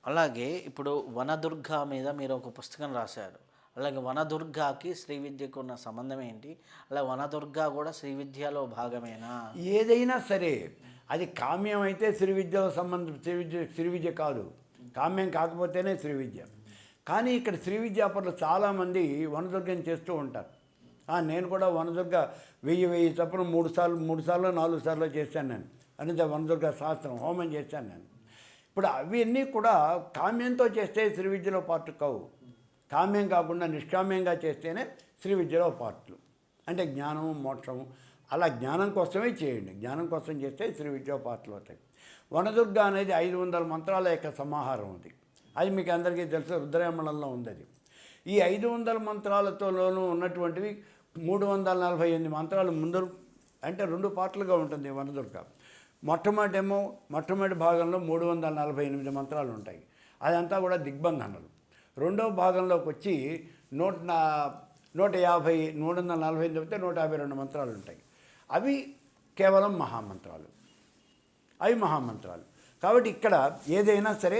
అలాగే ఇప్పుడు వనదుర్గ మీద మీరు ఒక పుస్తకం రాశారు. అలాగే వనదుర్గకి శ్రీ విద్యకు ఉన్న సంబంధం ఏంటి? అలా వనదుర్గ కూడా శ్రీ విద్యలో భాగమేనా? ఏదైనా సరే అది కామ్యం అయితే శ్రీ విద్యలో సంబంధం శ్రీ విద్య కాదు. కామ్యం కాకపోతేనే శ్రీ విద్య. కానీ ఇక్కడ శ్రీ విద్యాపరులు చాలామంది వనదుర్గం చేస్తూ ఉంటారు. నేను కూడా వనదుర్గ 1000 చొప్పున 3 సార్లు 4 సార్లు చేశాను నేను. అనేది వనదుర్గ శాస్త్రం హోమం చేశాను నేను. ఇప్పుడు అవన్నీ కూడా కామ్యంతో చేస్తే శ్రీ విద్యలో పార్ట్ కావు. కామ్యం కాకుండా నిష్కామ్యంగా చేస్తేనే శ్రీ విద్యలో పార్ట్లు. అంటే జ్ఞానము మోక్షము అలా జ్ఞానం కోసమే చేయండి. జ్ఞానం కోసం చేస్తే శ్రీ విద్యలో పార్ట్లు అవుతాయి. వనదుర్గ అనేది 500 మంత్రాల యొక్క సమాహారం అది. అది మీకు అందరికీ తెలుసు, రుద్రయామణంలో ఉంది అది. ఈ 500 మంత్రాలతోనూ ఉన్నటువంటివి 348 మంత్రాలు ముందు అంటే 2 పార్ట్లుగా ఉంటుంది వనదుర్గ. మొట్టమొదటి భాగంలో 348 మంత్రాలు ఉంటాయి. అదంతా కూడా దిగ్బంధనలు. రెండవ భాగంలోకి వచ్చి 348 చెప్తే 152 మంత్రాలు ఉంటాయి. అవి కేవలం మహామంత్రాలు. అవి మహామంత్రాలు. కాబట్టి ఇక్కడ ఏదైనా సరే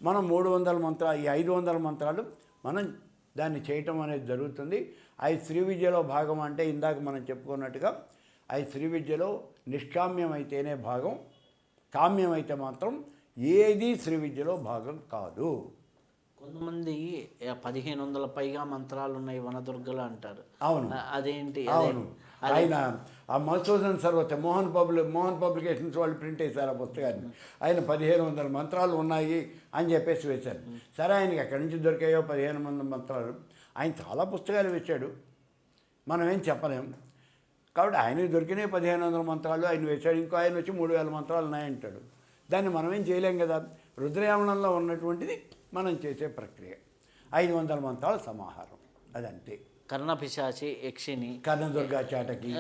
మనం 300 మంత్రాలు, ఈ 500 మంత్రాలు మనం దాన్ని చేయటం అనేది జరుగుతుంది. అవి శ్రీ విద్యలో భాగం. అంటే ఇందాక మనం చెప్పుకున్నట్టుగా అవి శ్రీ విద్యలో నిష్కామ్యం అయితేనే భాగం, కామ్యం అయితే మాత్రం ఏది శ్రీ విద్యలో భాగం కాదు. కొంతమంది 1500 పైగా మంత్రాలు ఉన్నాయి వనదుర్గలో అంటారు. అవును, అదేంటి? అవును. ఆయన ఆ మధుసూదన్ సర్వతే మోహన్ పబ్లికేషన్స్ వాళ్ళు ప్రింట్ చేశారు ఆ పుస్తకాన్ని. ఆయన 1500 మంత్రాలు ఉన్నాయి అని చెప్పేసి వేశారు. సరే, ఆయనకి ఎక్కడి నుంచి దొరికాయో 1500 మంత్రాలు. ఆయన చాలా పుస్తకాలు వేశాడు, మనం ఏం చెప్పలేం. కాబట్టి ఆయనకి దొరికినాయి 1500 మంత్రాలు ఆయన వేశాడు. ఇంకో ఆయన వచ్చి 3000 మంత్రాలు ఉన్నాయంటాడు. దాన్ని మనం ఏం చేయలేం కదా. రుద్రయామణంలో ఉన్నటువంటిది మనం చేసే ప్రక్రియ 500 మంత్రాల సమాహారం. అదంతే. కర్ణపిశాచి, యక్షిణి, కర్ణదుర్గ, చాటకి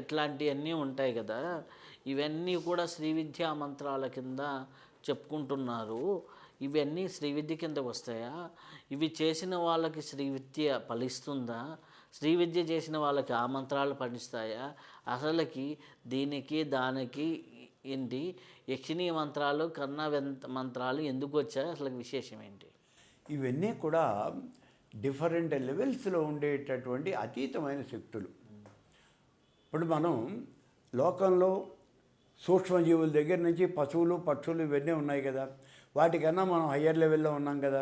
ఇట్లాంటివన్నీ ఉంటాయి కదా. ఇవన్నీ కూడా శ్రీ విద్యా మంత్రాల కింద చెప్పుకుంటున్నారు. ఇవన్నీ శ్రీ విద్య కిందకు వస్తాయా? ఇవి చేసిన వాళ్ళకి శ్రీ విద్య ఫలిస్తుందా? శ్రీ విద్య చేసిన వాళ్ళకి ఆ మంత్రాలు ఫలిస్తాయా? అసలుకి దీనికి దానికి ఏంటి? యక్షిణీ మంత్రాలు, కర్ణ మంత్రాలు ఎందుకు వచ్చాయి? అసలు విశేషం ఏంటి? ఇవన్నీ కూడా డిఫరెంట్ లెవెల్స్లో ఉండేటటువంటి అతీతమైన శక్తులు. ఇప్పుడు మనం లోకంలో సూక్ష్మజీవుల దగ్గర నుంచి పశువులు, పక్షులు ఇవన్నీ ఉన్నాయి కదా. వాటికన్నా మనం హయ్యర్ లెవెల్లో ఉన్నాం కదా.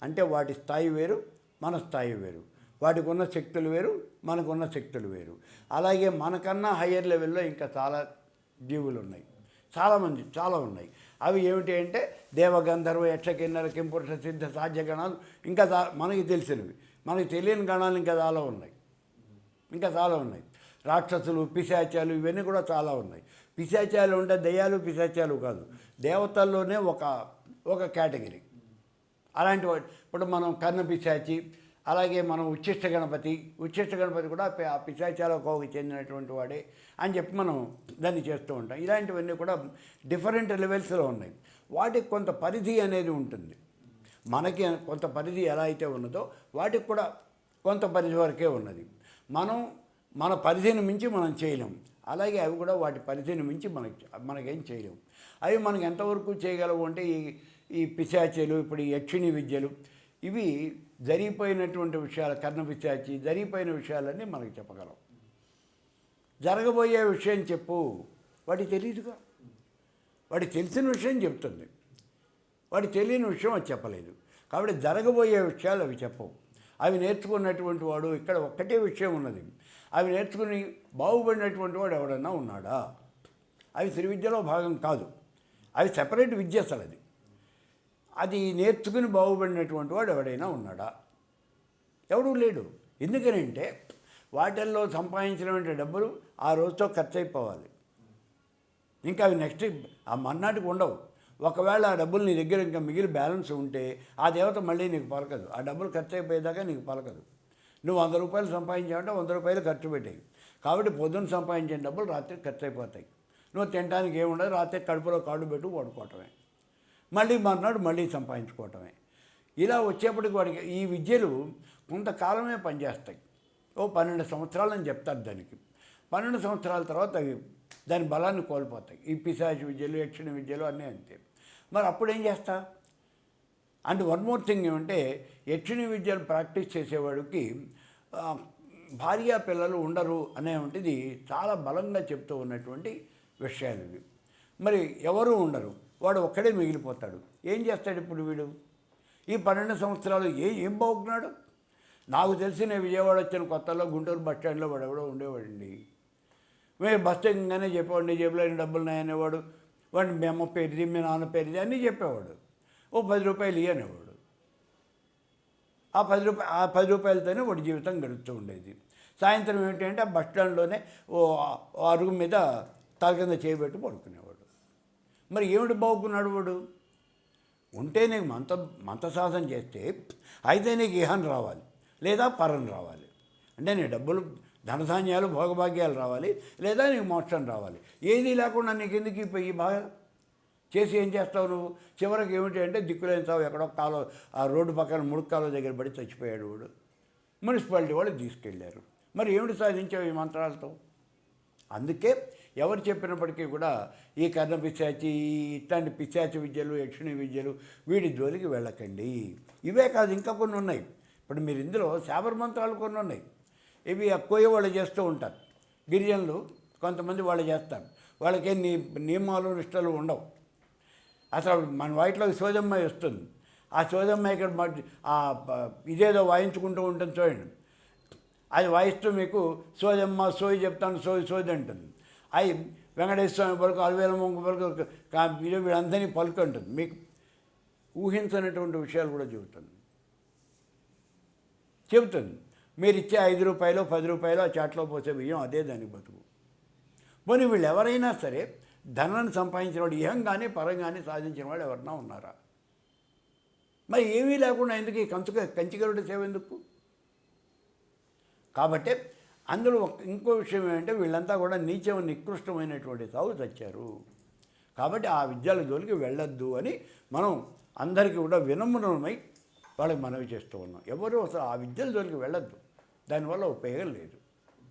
అంటే వాటి స్థాయి వేరు, మన స్థాయి వేరు. వాటికి ఉన్న శక్తులు వేరు, మనకున్న శక్తులు వేరు. అలాగే మనకన్నా హయ్యర్ లెవెల్లో ఇంకా చాలా జీవులు ఉన్నాయి, చాలామంది చాలా ఉన్నాయి. అవి ఏమిటి అంటే దేవగంధర్వ, యక్ష, కిన్నర, కింపురుష, సిద్ధ, సాధ్య గణాలు. ఇంకా మనకి తెలిసినవి. మనకి తెలియని గణాలు ఇంకా చాలా ఉన్నాయి. రాక్షసులు, పిశాచాలు ఇవన్నీ కూడా చాలా ఉన్నాయి. పిశాచాలు ఉంటే దయ్యాలు పిశాచాలు కాదు, దేవతల్లోనే ఒక కేటగిరీ. అలాంటి వాటి ఇప్పుడు మనం కర్ణ పిశాచి, అలాగే మనం ఉచ్చిష్ట గణపతి కూడా ఆ పిశాచాలకు చెందినటువంటి వాడే అని చెప్పి మనం దాన్ని చేస్తూ ఉంటాం. ఇలాంటివన్నీ కూడా డిఫరెంట్ లెవెల్స్లో ఉన్నాయి. వాటికి కొంత పరిధి అనేది ఉంటుంది. మనకి కొంత పరిధి ఎలా అయితే ఉన్నదో వాటికి కూడా కొంత పరిధి వరకే ఉన్నది. మన పరిధిని మించి మనం చేయలేం. అలాగే అవి కూడా వాటి పరిధిని మించి మనకేం చేయలేము. అవి మనకి ఎంతవరకు చేయగలవు అంటే ఈ పిశాచీలు, ఇప్పుడు ఈ యక్షిణీ విద్యలు, ఇవి జరిగిపోయినటువంటి విషయాలు, కర్ణ పిశాచి జరిగిపోయిన విషయాలన్నీ మనకి చెప్పగలం. జరగబోయే విషయం చెప్పు, వాడికి తెలియదుగా. వాడికి తెలిసిన విషయం చెప్తుంది, వాడికి తెలియని విషయం అది చెప్పలేదు. కాబట్టి జరగబోయే విషయాలు అవి చెప్పవు. అవి నేర్చుకున్నటువంటి వాడు ఇక్కడ ఒక్కటే విషయం ఉన్నది. అవి నేర్చుకుని బాగుపడినటువంటి వాడు ఎవడన్నా ఉన్నాడా? అవి శ్రీ విద్యలో భాగం కాదు. అవి సెపరేట్ విద్య. అసలు అది నేర్చుకుని బాగుపడినటువంటి వాడు ఎవడైనా ఉన్నాడా? ఎవడూ లేడు. ఎందుకనంటే వాటిల్లో సంపాదించినటువంటి డబ్బులు ఆ రోజుతో ఖర్చు అయిపోవాలి. ఇంకా అవి నెక్స్ట్ ఆ మర్నాటికి ఉండవు. ఒకవేళ ఆ డబ్బులు నీ దగ్గర ఇంకా మిగిలి బ్యాలెన్స్ ఉంటే ఆ దేవత మళ్ళీ నీకు పలకదు. ఆ డబ్బులు ఖర్చు అయిపోయేదాకా నీకు పలకదు. నువ్వు 100 రూపాయలు సంపాదించావంటే 100 రూపాయలు ఖర్చు పెట్టాయి. కాబట్టి పొద్దున్న సంపాదించిన డబ్బులు రాత్రి ఖర్చు అయిపోతాయి. నువ్వు తినడానికి ఏముండదు, రాత్రి కడుపులో కాడు పెట్టు పడుకోవటమే, మళ్ళీ మర్నాడు మళ్ళీ సంపాదించుకోవటమే. ఇలా వచ్చేప్పటికి వాడికి ఈ విద్యలు కొంతకాలమే పనిచేస్తాయి. 12 సంవత్సరాలని చెప్తారు దానికి. 12 సంవత్సరాల తర్వాత అవి దాని బలాన్ని కోల్పోతాయి. ఈ పిశాచి విద్యలు, యక్షిణ విద్యలు అన్నీ అంతే. మరి అప్పుడు ఏం చేస్తా? అండ్ వన్ మోర్ థింగ్ ఏమంటే యక్షిణి విద్యను ప్రాక్టీస్ చేసేవాడికి భార్య పిల్లలు ఉండరు అనేటువంటిది చాలా బలంగా చెప్తూ ఉన్నటువంటి విషయాలు ఇవి. మరి ఎవరు ఉండరు, వాడు ఒక్కడే మిగిలిపోతాడు. ఏం చేస్తాడు ఇప్పుడు వీడు? ఈ 12 సంవత్సరాలు ఏం బాగున్నాడు? నాకు తెలిసిన విజయవాడ వచ్చిన కొత్తలో గుంటూరు బస్ స్టాండ్లో వాడు ఎవడో ఉండేవాడండి. మేము బస్ ఎక్కగానే చెప్పేవాడిని, జేబులో డబ్బులు ఉన్నాయనేవాడు. వాడిని మీ అమ్మ పేరుది, మీ నాన్న పేరుది అన్నీ చెప్పేవాడు. ఓ 10 రూపాయలు ఇయ్యనేవాడు. ఆ 10 రూపాయలతోనే వాడి జీవితం గడుపుతూ ఉండేది. సాయంత్రం ఏంటంటే ఆ బస్ స్టాండ్లోనే ఓ అరుగు మీద తల కింద చేయబెట్టి పడుకునేవాడు. మరి ఏమిటి బాగుకున్నాడు వాడు? ఉంటే నీకు మంత సాధన చేస్తే అయితే నీకు ఇహం రావాలి, లేదా పరం రావాలి. అంటే నీ డబ్బులు ధనధాన్యాలు భోగభాగ్యాలు రావాలి, లేదా నీకు మోక్షం రావాలి. ఏది లేకుండా నీకు ఎందుకు ఈ బాగా చేసి ఏం చేస్తావు నువ్వు? చివరికి ఏమిటి అంటే దిక్కులేని తావు ఎక్కడో కాలో ఆ రోడ్డు పక్కన ముడుక్కాలో దగ్గర పడి చచ్చిపోయాడు వాడు. మున్సిపాలిటీ వాళ్ళు తీసుకెళ్ళారు. మరి ఏమిటి సాధించావు ఈ మంత్రాలతో? అందుకే ఎవరు చెప్పినప్పటికీ కూడా ఈ కర్ణ పిశాచి, ఇట్లాంటి పిశాచి విద్యలు, యక్షిణి విద్యలు వీడి జోలికి వెళ్ళకండి. ఇవే కాదు, ఇంకా కొన్ని ఉన్నాయి. ఇప్పుడు మీరు ఇందులో శాబర మంత్రాలు కొన్ని ఉన్నాయి. ఇవి కోయ వాళ్ళు చేస్తూ ఉంటారు. గిరిజనులు కొంతమంది వాళ్ళు చేస్తారు. వాళ్ళకేం నియమాలు నిష్టలు ఉండవు. అసలు మన వాటిలో సోదమ్మాయి వస్తుంది. ఆ సోదమ్మాయి ఇక్కడ ఇదేదో వాయించుకుంటూ ఉంటుంది చూడండి. అది వాయిస్తూ మీకు సోదమ్మ సోయి చెప్తాను, సోది అంటుంది. అవి వెంకటేశ్వర స్వామి వరకు, అలవేల మొంగు వరకు వీళ్ళందరినీ పలుకుంటుంది. మీకు ఊహించనటువంటి విషయాలు కూడా చెబుతుంది. మీరు ఇచ్చే 5 రూపాయలు 10 రూపాయలు ఆ చాట్లో పోసే బియ్యం అదే దానికి బతుకు. పోనీ వీళ్ళు ఎవరైనా సరే ధనాన్ని సంపాదించిన వాడు ఇహంగానే పరంగానే సాధించిన వాడు ఎవరన్నా ఉన్నారా? మరి ఏమీ లేకుండా ఎందుకు ఈ కంచిగరుడి సేవ ఎందుకు? కాబట్టి అందులో ఇంకో విషయం ఏంటంటే వీళ్ళంతా కూడా నికృష్టమైనటువంటి సాగు తెచ్చారు. కాబట్టి ఆ విద్యల జోలికి వెళ్ళొద్దు అని మనం అందరికీ కూడా వినమ్రమై వాళ్ళకి మనవి చేస్తూ ఉన్నాం. ఎవరు అసలు ఆ విద్యల జోలికి వెళ్ళొద్దు, దానివల్ల ఉపయోగం లేదు.